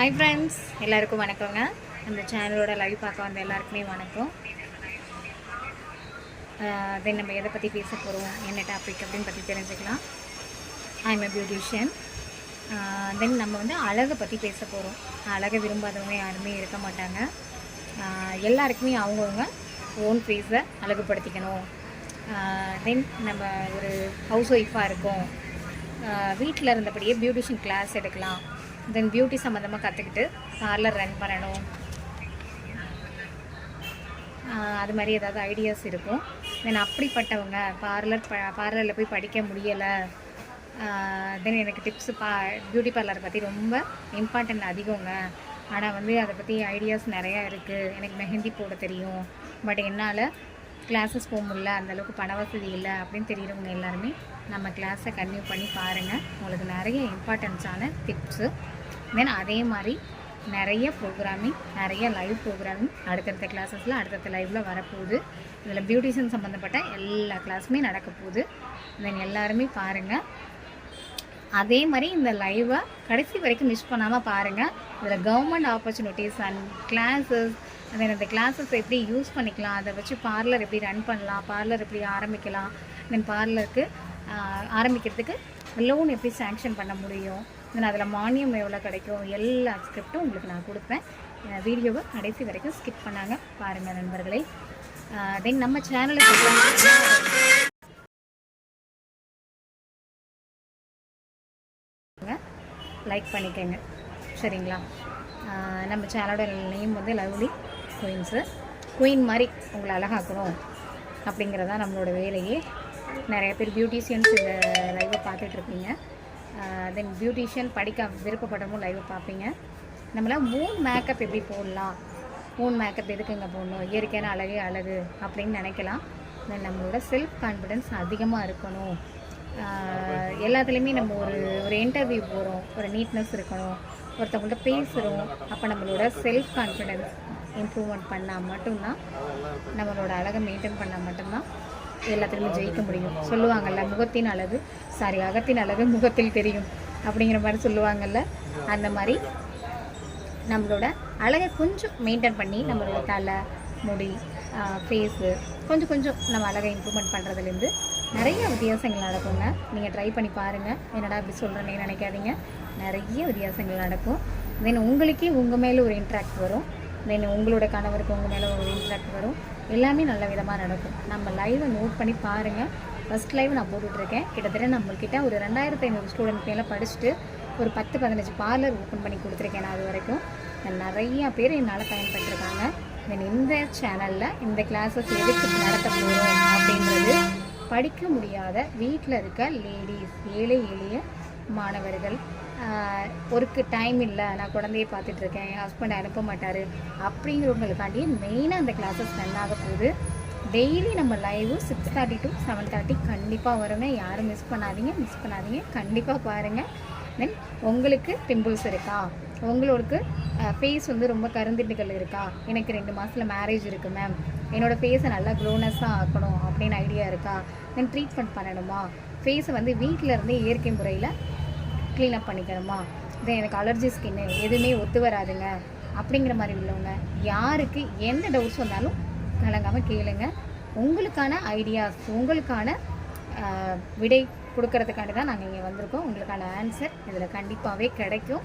Hi friends, எல்லாருக்கும் வணக்கங்க. அந்த சேனலோட லைவ் பார்க்க வந்த எல்லாருக்குமே வணக்கம். தென் நம்ம எதை பற்றி பேச போகிறோம், என்ன டாபிக் அப்படின்னு பற்றி தெரிஞ்சுக்கலாம். I am a beautician. தென் நம்ம வந்து அழகை பற்றி பேச போகிறோம். அழகை விரும்பாதவங்க யாருமே இருக்க மாட்டாங்க. எல்லாருக்குமே அவங்கவுங்க ஓன் ஃபேஸை அழகுபடுத்திக்கணும். தென் நம்ம ஒரு ஹவுஸ் ஒய்ஃபாக இருக்கோம், வீட்டில் இருந்தபடியே பியூட்டிஷியன் கிளாஸ் எடுக்கலாம். தென் பியூட்டி சம்மந்தமாக கற்றுக்கிட்டு பார்லர் ரன் பண்ணணும். அது மாதிரி ஏதாவது ஐடியாஸ் இருக்கும். தென் அப்படிப்பட்டவங்க பார்லரில் போய் படிக்க முடியலை, தென் எனக்கு டிப்ஸு பியூட்டி பார்லரை பற்றி ரொம்ப இம்பார்ட்டன்ட் அதிகங்க. ஆனால் வந்து அதை பற்றி ஐடியாஸ் நிறையா இருக்குது. எனக்கு மெஹந்தி போட தெரியும், பட் என்னால் கிளாஸஸ் போக முடியல, அந்தளவுக்கு பண வசதி இல்லை அப்படின்னு தெரிகிறவங்க எல்லாருமே நம்ம கிளாஸை கன்டினியூ பண்ணி பாருங்கள். உங்களுக்கு நிறைய இம்பார்ட்டன்ஸான டிப்ஸு, தென் அதே மாதிரி நிறைய ப்ரோக்ராமிங், நிறைய லைவ் ப்ரோக்ராமிங் அடுத்தடுத்த கிளாஸஸில் அடுத்தடுத்த லைவில் வரப்போகுது. இதில் பியூட்டிஷியன் சம்மந்தப்பட்ட எல்லா கிளாஸுமே நடக்க போகுது. தென் எல்லாருமே பாருங்கள். அதே மாதிரி இந்த லைவை கடைசி வரைக்கும் மிஸ் பண்ணாமல் பாருங்கள். இதில் கவர்மெண்ட் ஆப்பர்ச்சுனிட்டிஸ் அண்ட் கிளாஸஸ், தென் அந்த கிளாஸஸ் எப்படி யூஸ் பண்ணிக்கலாம், அதை வச்சு பார்லர் எப்படி ரன் பண்ணலாம், பார்லர் எப்படி ஆரம்பிக்கலாம், தென் பார்லருக்கு ஆரம்பிக்கிறதுக்கு லோன் எப்படி சேங்ஷன் பண்ண முடியும், தென் அதில் மானியம் எவ்வளோ கிடைக்கும், எல்லா ஸ்கிரிப்டும் உங்களுக்கு நான் கொடுப்பேன். வீடியோவை கடைசி வரைக்கும் ஸ்கிப் பண்ணாங்க பாருங்கள் நண்பர்களே. தென் நம்ம சேனலுக்கு லைக் பண்ணிக்கோங்க, சரிங்களா? நம்ம சேனலோட நேம் வந்து லவ்லி குயின்ஸு. குயின் மாதிரி உங்களை அழகாக்கணும் அப்படிங்கிறதா நம்மளோட வேலையே. நிறைய பேர் பியூட்டிஷியன்ஸ் இந்த லைவை பார்த்துட்ருப்பீங்க. தென் பியூட்டிஷியன் படிக்க விருப்பப்படவும் லைவை பார்ப்பீங்க. நம்மள மூன் மேக்கப் எப்படி போடலாம், மூன் மேக்கப் எதுக்குங்க போடணும், இயற்கையான அழகே அழகு அப்படின்னு நினைக்கலாம். தென் நம்மளோட செல்ஃப் கான்ஃபிடென்ஸ் அதிகமாக இருக்கணும். எல்லாத்துலேயுமே நம்ம ஒரு இன்டர்வியூ போகிறோம், ஒரு நீட்னஸ் இருக்கணும், ஒருத்தவங்கள்ட்ட பேசுகிறோம். அப்போ நம்மளோட செல்ஃப் கான்ஃபிடென்ஸ் இம்ப்ரூவ்மெண்ட் பண்ணால் மட்டும்தான், நம்மளோட அழகை மெயின்டைன் பண்ணால் மட்டும்தான் எல்லாத்துலேயுமே ஜெயிக்க முடியும். சொல்லுவாங்கள்ல, முகத்தின் அழகு அகத்தின் அழகு முகத்தில் தெரியும் அப்படிங்கிற மாதிரி சொல்லுவாங்கள்ல. அந்த மாதிரி நம்மளோட அழகை கொஞ்சம் மெயின்டைன் பண்ணி நம்மளோட தலை, முடி, ஃபேஸு கொஞ்சம் நம்ம அழகை இம்ப்ரூவ்மெண்ட் பண்ணுறதுலேருந்து நிறைய வித்தியாசங்கள் நடக்குங்க. நீங்கள் ட்ரை பண்ணி பாருங்கள். என்னடா இப்படி சொல்கிறேன்னு நினைக்காதீங்க, நிறைய வித்தியாசங்கள் நடக்கும். தென் உங்களுக்கே உங்கள் மேலே ஒரு இன்ட்ராக்ட் வரும், தென் உங்களோட கணவருக்கு உங்கள் மேலே ஒரு இன்ட்ராக்ட் வரும். எல்லாமே நல்ல விதமாக நடக்கும். நம்ம லைவை நோட் பண்ணி பாருங்கள். ஃபஸ்ட் லைவ் நான் போட்டுட்ருக்கேன். கிட்டத்தட்ட நம்மக்கிட்ட ஒரு 2500 ஸ்டூடெண்ட் மேலே படிச்சுட்டு ஒரு 10-15 பார்லர் ஓப்பன் பண்ணி கொடுத்துருக்கேன். நான் அது வரைக்கும் நிறையா பேர் என்னால் பயன்பட்டுருக்காங்க. தென் இந்த சேனலில் இந்த கிளாஸஸ் எதுக்கு நடத்த போகிறோம் அப்படின்றது, படிக்க முடியாத வீட்டில் இருக்க லேடிஸ், ஏழை எளிய மாணவர்கள், ஒருக்கு டைம் இல்லை, நான் குழந்தையை பார்த்துட்ருக்கேன், என் ஹஸ்பண்ட் அனுப்ப மாட்டார் அப்படிங்கிறவங்களுக்காண்டி மெயினாக அந்த கிளாஸஸ் ரன் ஆக போகுது. டெய்லி நம்ம லைவு 6:30 to 7:30 கண்டிப்பாக வருங்க. யாரும் மிஸ் பண்ணாதீங்க, கண்டிப்பாக பாருங்கள். தென் உங்களுக்கு பிம்பிள்ஸ் இருக்கா, உங்களுக்கு ஃபேஸ் வந்து ரொம்ப கருந்திட்டுகள் இருக்கா, எனக்கு 2 மாதத்தில் மேரேஜ் இருக்குது மேம், என்னோடய ஃபேஸை நல்லா க்ளோனஸாக ஆக்கணும் அப்படின்னு ஐடியா இருக்கா, தென் ட்ரீட்மெண்ட் பண்ணணுமா, ஃபேஸை வந்து வீட்டில் இருந்தே இயற்கை முறையில் க்ளீனப் பண்ணிக்கணுமா, தென் எனக்கு அலர்ஜி ஸ்கின்னு எதுவுமே ஒத்து வராதுங்க அப்படிங்கிற மாதிரி உள்ளவங்க யாருக்கு எந்த டவுட்ஸ் வந்தாலும் கலங்காமல் கேளுங்க. உங்களுக்கான ஐடியாஸ், உங்களுக்கான விடை கொடுக்கறதுக்காண்டி தான் நாங்கள் இங்கே வந்திருக்கோம். உங்களுக்கான ஆன்சர் இதில் கண்டிப்பாகவே கிடைக்கும்.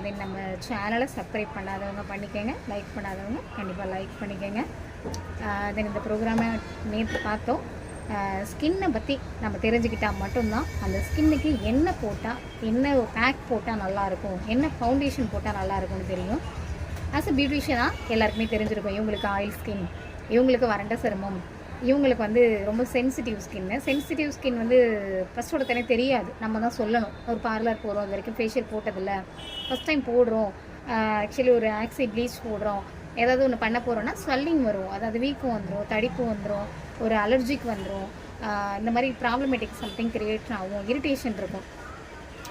தென் நம்ம சேனலை சப்ஸ்கிரைப் பண்ணாதவங்க பண்ணிக்கோங்க, லைக் பண்ணாதவங்க கண்டிப்பாக லைக் பண்ணிக்கோங்க. தென் இந்த ப்ரோக்ராமை நேற்று பார்த்தோம். ஸ்கின்னை பற்றி நம்ம தெரிஞ்சுக்கிட்டால் மட்டும்தான் அந்த ஸ்கின்னுக்கு என்ன போட்டால், என்ன பேக் போட்டால் நல்லாயிருக்கும், என்ன ஃபவுண்டேஷன் போட்டால் நல்லாயிருக்கும்னு தெரியும். ஆஸ் அ பியூட்டிஷியனாக எல்லாருக்குமே தெரிஞ்சிருக்கும், இவங்களுக்கு ஆயில் ஸ்கின், இவங்களுக்கு வறண்ட சருமம், இவங்களுக்கு வந்து ரொம்ப சென்சிட்டிவ் ஸ்கின் வந்து ஃபஸ்ட்டோட தானே தெரியாது, நம்ம தான் சொல்லணும். ஒரு பார்லர் போகிறோம், இது வரைக்கும் ஃபேஷியல் போட்டதில்லை, ஃபஸ்ட் டைம் போடுறோம், ஆக்சுவலி ஒரு ஆக்சி ப்ளீச் போடுறோம், ஏதாவது ஒன்று பண்ண போகிறோன்னா ஸ்வெல்லிங் வரும், அதாவது வீக்கம் வந்துடும், தடிப்பு வந்துடும், ஒரு அலர்ஜிக் வந்துடும், இந்த மாதிரி ப்ராப்ளமேட்டிக் சம்திங் க்ரியேட் ஆகும், இரிட்டேஷன் இருக்கும்.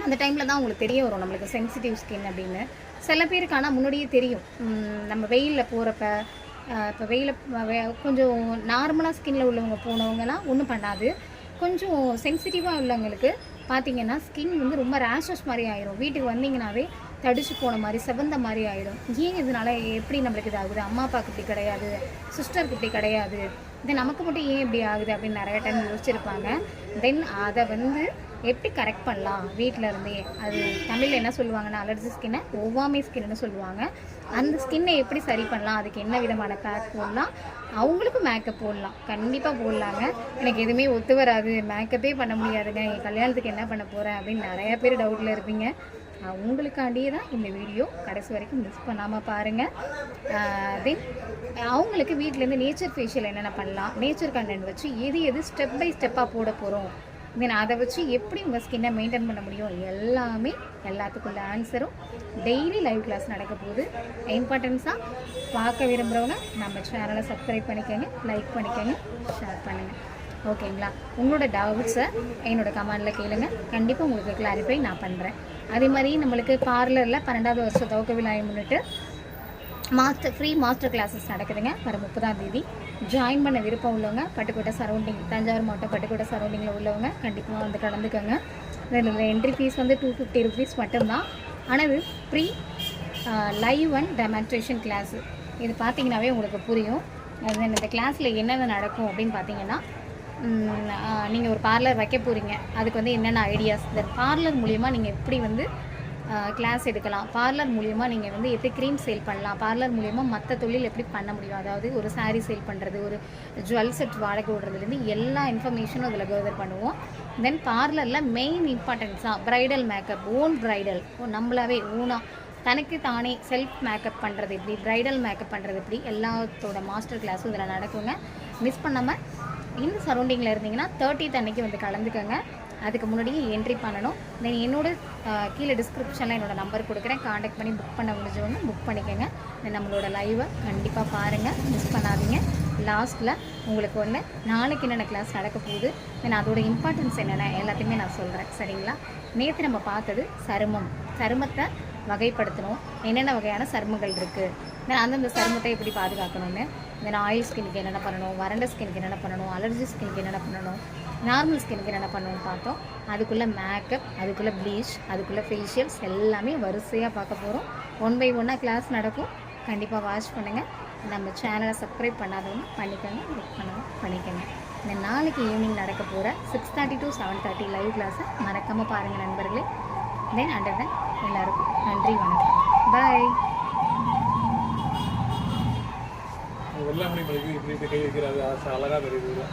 அந்த டைமில் தான் உங்களுக்கு தெரிய வரும் நம்மளுக்கு சென்சிட்டிவ் ஸ்கின் அப்படின்னு. சில பேருக்கு ஆனால் முன்னாடியே தெரியும். நம்ம வெயிலில் போகிறப்ப, இப்போ வெயிலில் கொஞ்சம் நார்மலாக ஸ்கின்னில் உள்ளவங்க போனவங்கலாம் ஒன்றும் பண்ணாது. கொஞ்சம் சென்சிட்டிவாக உள்ளவங்களுக்கு பார்த்திங்கன்னா ஸ்கின் வந்து ரொம்ப ரேஷஸ் மாதிரி ஆயிரும். வீட்டுக்கு வந்தீங்கன்னாவே தடிச்சு போன மாதிரி செவந்த மாதிரி ஆகிடும். ஏன் இதனால எப்படி நம்மளுக்கு இது ஆகுது? அம்மா அப்பாவுக்கு இப்படி கிடையாது, சிஸ்டருக்கு இப்படி கிடையாது, இது நமக்கு மட்டும் ஏன் இப்படி ஆகுது அப்படின்னு நிறைய டைம் யோசிச்சிருப்பாங்க. தென் அதை வந்து எப்படி கரெக்ட் பண்ணலாம் வீட்டில் இருந்தே, அது தமிழில் என்ன சொல்லுவாங்கன்னா அலர்ஜி ஸ்கின்னை ஒவ்வாமை ஸ்கின்னு சொல்லுவாங்க. அந்த ஸ்கின்னை எப்படி சரி பண்ணலாம், அதுக்கு என்ன விதமான பேக் போடலாம், அவங்களுக்கும் மேக்கப் போடலாம், கண்டிப்பாக போடலாங்க. எனக்கு எதுவுமே ஒத்து வராது, மேக்கப்பே பண்ண முடியாதுங்க, என் கல்யாணத்துக்கு என்ன பண்ண போகிறேன் அப்படின்னு நிறையா பேர் டவுட்டில் இருப்பீங்க. அவங்களுக்காண்டியே தான் இந்த வீடியோ, கடைசி வரைக்கும் மிஸ் பண்ணாமல் பாருங்கள். தென் அவங்களுக்கு வீட்டிலேருந்து நேச்சர் ஃபேஷியல் என்னென்ன பண்ணலாம், நேச்சர் கண்டென்ட் வச்சு எது ஸ்டெப் பை ஸ்டெப்பாக போட போகிறோம், தென் அதை வச்சு எப்படி உங்கள் ஸ்கின்னை மெயின்டைன் பண்ண முடியும், எல்லாத்துக்குள்ள ஆன்சரும் டெய்லி லைவ் கிளாஸ் நடக்க போகுது. இம்பார்ட்டன்ஸாக பார்க்க விரும்புகிறவங்க நம்ம சேனலை சப்ஸ்கிரைப் பண்ணிக்கோங்க, லைக் பண்ணிக்கோங்க, ஷேர் பண்ணுங்கள். ஓகேங்களா? உங்களோட டவுட்ஸை என்னோட கமெண்டில் கேளுங்க, கண்டிப்பாக உங்களுக்கு கிளாரிஃபை நான் பண்ணுறேன். அதே மாதிரி நம்மளுக்கு பார்லரில் 12வது வருஷம் துவக்க விழாவை முன்னிட்டு ஃப்ரீ மாஸ்டர் கிளாஸஸ் நடக்குதுங்க. வர 30ஆம் தேதி ஜாயின் பண்ண விருப்பம் உள்ளவங்க, பட்டுக்கோட்டை சரௌண்டிங், தஞ்சாவூர் மாவட்டம் பட்டுக்கோட்டை சரௌண்டிங்கில் உள்ளவங்க கண்டிப்பாக வந்து கலந்துக்கோங்க. இதில் என்ட்ரி ஃபீஸ் வந்து 250 ருபீஸ் மட்டும்தான். ஆனால் இது free live and demonstration class. இது பார்த்தீங்கன்னாவே உங்களுக்கு புரியும். இந்த கிளாஸில் என்னென்ன நடக்கும் அப்படின்னு பார்த்தீங்கன்னா, நீங்கள் ஒரு பார்லர் வைக்க போகிறீங்க, அதுக்கு வந்து என்னென்ன ஐடியாஸ், இந்த பார்லர் மூலிமா நீங்கள் எப்படி வந்து கிளாஸ் எடுக்கலாம், பார்லர் மூலிமா நீங்கள் வந்து எப்படி க்ரீம் சேல் பண்ணலாம், பார்லர் மூலிமா மற்ற தொழில் எப்படி பண்ண முடியும், அதாவது ஒரு சாரீ சேல் பண்ணுறது, ஒரு ஜுவல் செட் வாடகை விடுறதுலேருந்து எல்லா இன்ஃபர்மேஷனும் அதில் கேதர் பண்ணுவோம். தென் பார்லரில் மெயின் இம்பார்ட்டன்ஸாக ப்ரைடல் மேக்கப், ஓன் ப்ரைடல், நம்மளாவே ஓனாக தனக்கு தானே செல்ஃப் மேக்கப் பண்ணுறது எப்படி, ப்ரைடல் மேக்கப் பண்ணுறது எப்படி, எல்லாத்தோட மாஸ்டர் கிளாஸும் இதில் நடக்குங்க. மிஸ் பண்ணாமல் இந்த சரௌண்டிங்கில் இருந்தீங்கன்னா 30th அன்னைக்கு வந்து கலந்துக்கோங்க. அதுக்கு முன்னாடியே என்ட்ரி பண்ணணும். தென் என்னோட கீழே டிஸ்கிரிப்ஷனில் என்னோடய நம்பர் கொடுக்குறேன், காண்டாக்ட் பண்ணி புக் பண்ண முடிஞ்சவங்க புக் பண்ணிக்கோங்க. தென் நம்மளோட லைவை கண்டிப்பாக பாருங்கள், மிஸ் பண்ணாதீங்க. லாஸ்ட்டில் உங்களுக்கு ஒன்று நாளைக்கு என்னென்ன கிளாஸ் நடக்க போகுது, தென் அதோட இம்பார்ட்டன்ஸ் என்னென்ன எல்லாத்தையுமே நான் சொல்கிறேன். சரிங்களா? நேற்று நம்ம பார்த்தது சருமத்தை வகைப்படுத்தணும், என்னென்ன வகையான சருமங்கள் இருக்குது, தென் அந்தந்த சருமத்தை எப்படி பாதுகாக்கணும்னு, தென் ஆயில் ஸ்கின்னுக்கு என்னென்ன பண்ணணும், வறண்ட ஸ்கின்னுக்கு என்னென்ன பண்ணணும், அலர்ஜி ஸ்கின்னுக்கு என்னென்ன பண்ணணும், நார்மல் ஸ்கின்னுக்கு என்னென்ன பண்ணணும்னு பார்த்தோம். அதுக்குள்ளே மேக்கப், அதுக்குள்ளே ப்ளீச், அதுக்குள்ளே ஃபேஷியல்ஸ் எல்லாமே வரிசையாக பார்க்க போகிறோம். 1 by 1 கிளாஸ் நடக்கும். கண்டிப்பாக வாட்ச் பண்ணுங்கள். நம்ம சேனலை சப்ஸ்கிரைப் பண்ணாதவங்க பண்ணிக்கோங்க, லைக் பண்ணிக்கோங்க. இந்த நாளைக்கு ஈவினிங் நடக்க போகிற 6:30 to 7:30 லைவ் கிளாஸை மறக்காமல் பாருங்கள் நண்பர்களே. தென் அண்டர் தென் எல்லாருக்கும் நன்றி, வணக்கம், பாய். வெள்ளாமணி மலைக்கு இப்படி கை வைக்கிறது அழகாக தெரியுது.